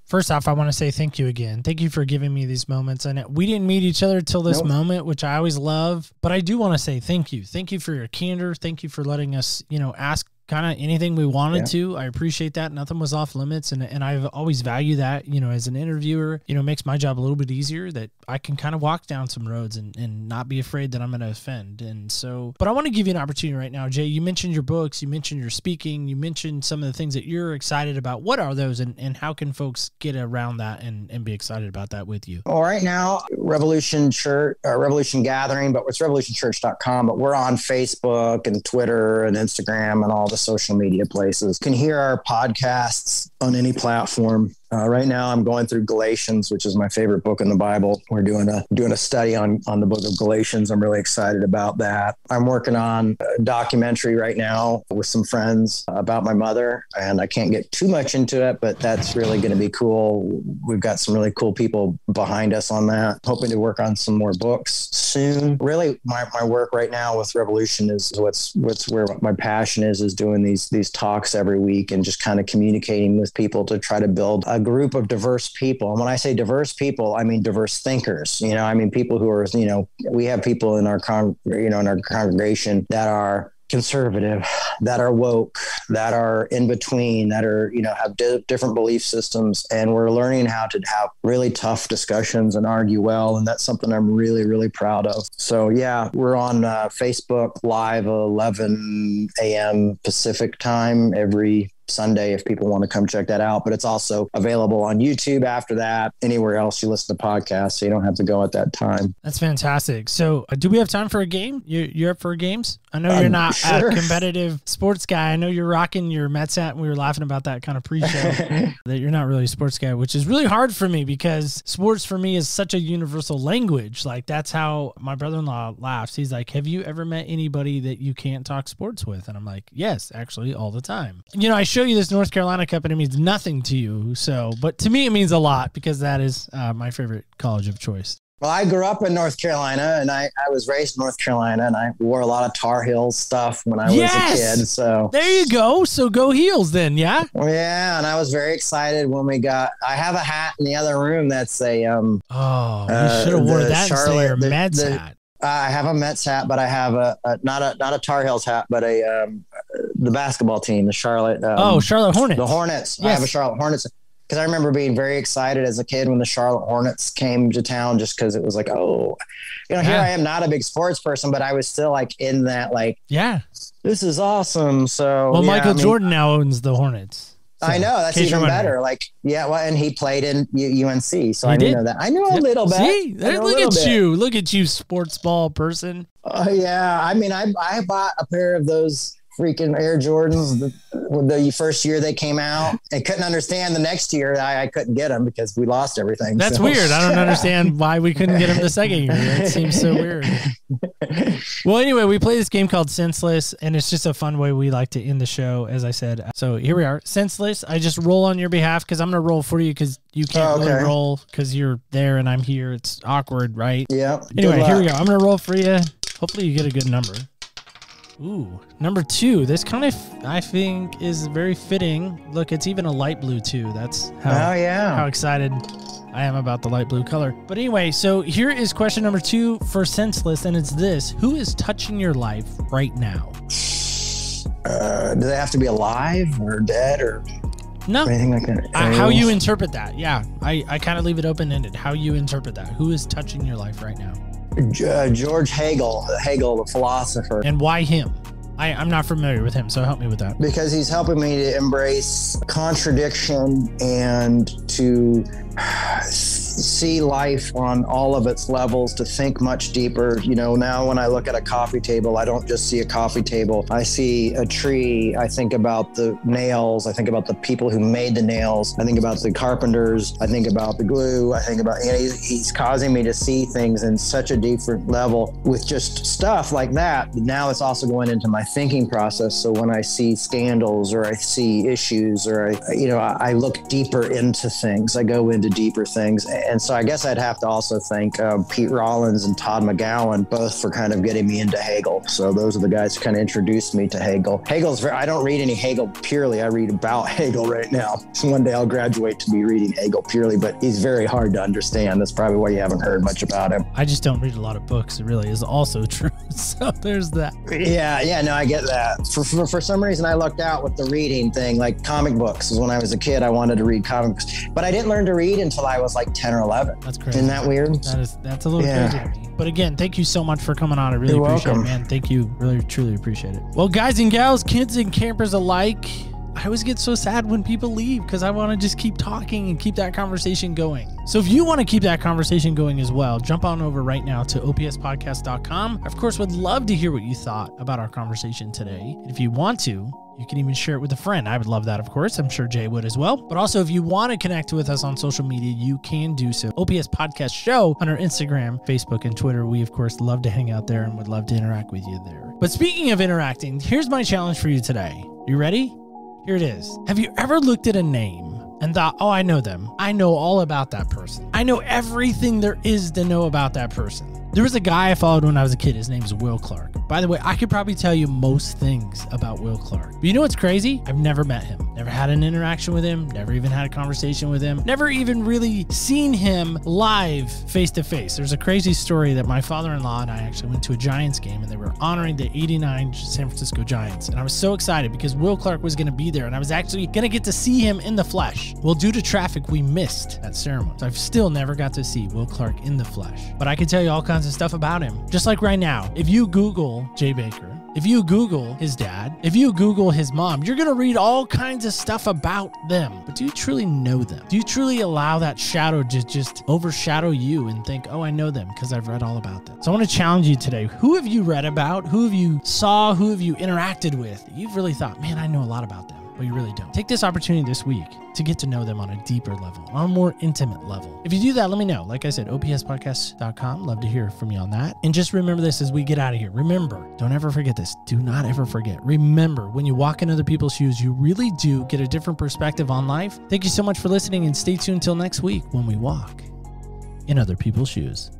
First off, I want to say thank you again. Thank you for giving me these moments. And we didn't meet each other till this moment, which I always love. But I do want to say thank you. Thank you for your candor. Thank you for letting us, ask kind of anything we wanted to. I appreciate that. Nothing was off limits. And I've always valued that, as an interviewer, makes my job a little bit easier, that I can kind of walk down some roads and not be afraid that I'm going to offend. And so, but I want to give you an opportunity right now, Jay. You mentioned your books, you mentioned your speaking, you mentioned some of the things that you're excited about. What are those, and how can folks get around that and be excited about that with you? Well, right now, Revolution Church, Revolution Gathering, but it's revolutionchurch.com, but we're on Facebook and Twitter and Instagram and all the social media places. You can hear our podcasts on any platform. Right now I'm going through Galatians, which is my favorite book in the Bible. We're doing a study on the book of Galatians. I'm really excited about that. I'm working on a documentary right now with some friends about my mother, and I can't get too much into it, but that's really going to be cool. We've got some really cool people behind us on that. Hoping to work on some more books soon. Really, my work right now with Revolution is what's where my passion is doing these talks every week and just kind of communicating with people to try to build a group of diverse people. And when I say diverse people, I mean diverse thinkers. I mean people who are, we have people in our congregation that are conservative, that are woke, that are in between, that are, have different belief systems. And we're learning how to have really tough discussions and argue well. And that's something I'm really, really proud of. So yeah, we're on Facebook Live, 11 a.m. Pacific time every Sunday if people want to come check that out. But it's also available on YouTube after that, anywhere else you listen to podcasts, so you don't have to go at that time. That's fantastic. So do we have time for a game? You're up for games? I know you're not a competitive sports guy. I know you're rocking your Mets hat, and we were laughing about that kind of pre-show, that you're not really a sports guy, which is really hard for me because sports for me is such a universal language. Like that's how my brother-in-law laughs. He's like, have you ever met anybody that you can't talk sports with? And I'm like, yes, actually all the time. I show you this North Carolina Cup and it means nothing to you. But to me, it means a lot because that is my favorite college of choice. Well, I grew up in North Carolina and I was raised in North Carolina and I wore a lot of Tar Heels stuff when I was a kid. So there you go. So go Heels then. Yeah. Yeah. And I was very excited when I have a hat in the other room. That's a, you should have worn that instead of your Mets hat. I have a Mets hat, but I have not a Tar Heels hat, but the basketball team, the Charlotte. Charlotte Hornets. The Hornets. Yes. I have a Charlotte Hornets because I remember being very excited as a kid when the Charlotte Hornets came to town, just because it was like, here I am, not a big sports person, but I was still like in that, like, this is awesome. So, Michael Jordan now owns the Hornets. So, I know, that's even better. Like, and he played in UNC, so I didn't know that. I knew a little bit. See, look at you, sports ball person. Yeah, I mean, I bought a pair of those freaking Air Jordans the first year they came out. I couldn't understand the next year. I couldn't get them because we lost everything. That's weird. I don't understand why we couldn't get them the second year. That seems so weird. Well, anyway, we play this game called Senseless, and it's just a fun way we like to end the show, as I said. So here we are. Senseless. I just roll on your behalf because I'm going to roll for you because you can't really roll because you're there and I'm here. It's awkward, right? Yeah. Anyway, here we go. I'm going to roll for you. Hopefully you get a good number. Ooh, number 2. This kind of, I think, is very fitting. Look, it's even a light blue, too. That's how excited I am about the light blue color. But anyway, so here is question number 2 for Senseless, and it's this. Who is touching your life right now? Do they have to be alive or dead or anything like that? How you interpret that. Yeah, I kind of leave it open-ended. How you interpret that. Who is touching your life right now? George Hegel, the philosopher. And why him? I'm not familiar with him, so help me with that. Because he's helping me to embrace contradiction and to see life on all of its levels, to think much deeper. Now when I look at a coffee table, I don't just see a coffee table. I see a tree. I think about the nails. I think about the people who made the nails. I think about the carpenters. I think about the glue. I think about, he's causing me to see things in such a different level with just stuff like that. Now it's also going into my thinking process. So when I see scandals or I see issues or I look deeper into things, I go into deeper things. And so I guess I'd have to also thank Pete Rollins and Todd McGowan, both for kind of getting me into Hegel. So those are the guys who kind of introduced me to Hegel. I don't read any Hegel purely. I read about Hegel right now. So one day I'll graduate to be reading Hegel purely, but he's very hard to understand. That's probably why you haven't heard much about him. I just don't read a lot of books. It really is also true. So there's that. Yeah, no, I get that. For some reason, I lucked out with the reading thing, like comic books. When I was a kid, I wanted to read comics, but I didn't learn to read until I was like 10 or 11. That's crazy. Isn't that weird? That's a little crazy to me. But again, thank you so much for coming on. I really appreciate it, man. Thank you. Really, truly appreciate it. Well, guys and gals, kids and campers alike, I I always get so sad when people leave because I want to just keep talking and keep that conversation going. So if you want to keep that conversation going as well, jump on over right now to opspodcast.com. Of course, would love to hear what you thought about our conversation today. And if you want to, you can even share it with a friend. I would love that, of course. I'm sure Jay would as well. But also, if you want to connect with us on social media, you can do so. OPS Podcast Show on our Instagram, Facebook, and Twitter. We, of course, love to hang out there and would love to interact with you there. But speaking of interacting, here's my challenge for you today. You ready? Here it is. Have you ever looked at a name and thought, oh, I know them. I know all about that person. I know everything there is to know about that person. There was a guy I followed when I was a kid. His name is Will Clark. By the way, I could probably tell you most things about Will Clark. But you know what's crazy? I've never met him. Never had an interaction with him. Never even had a conversation with him. Never even really seen him live face to face. There's a crazy story that my father-in-law and I actually went to a Giants game and they were honoring the '89 San Francisco Giants. And I was so excited because Will Clark was going to be there and I was actually going to get to see him in the flesh. Well, due to traffic, we missed that ceremony. So I've still never got to see Will Clark in the flesh. But I can tell you all kinds of stuff about him. Just like right now, if you Google Jay Bakker, if you Google his dad, if you Google his mom, you're going to read all kinds of stuff about them. But do you truly know them? Do you truly allow that shadow to just overshadow you and think, oh, I know them because I've read all about them? So I want to challenge you today. Who have you read about? Who have you saw? Who have you interacted with? You've really thought, man, I know a lot about them. But you really don't. Take this opportunity this week to get to know them on a deeper level, on a more intimate level. If you do that, let me know. Like I said, opspodcast.com. Love to hear from you on that. And just remember this as we get out of here. Remember, don't ever forget this. Do not ever forget. Remember, when you walk in other people's shoes, you really do get a different perspective on life. Thank you so much for listening and stay tuned until next week when we walk in other people's shoes.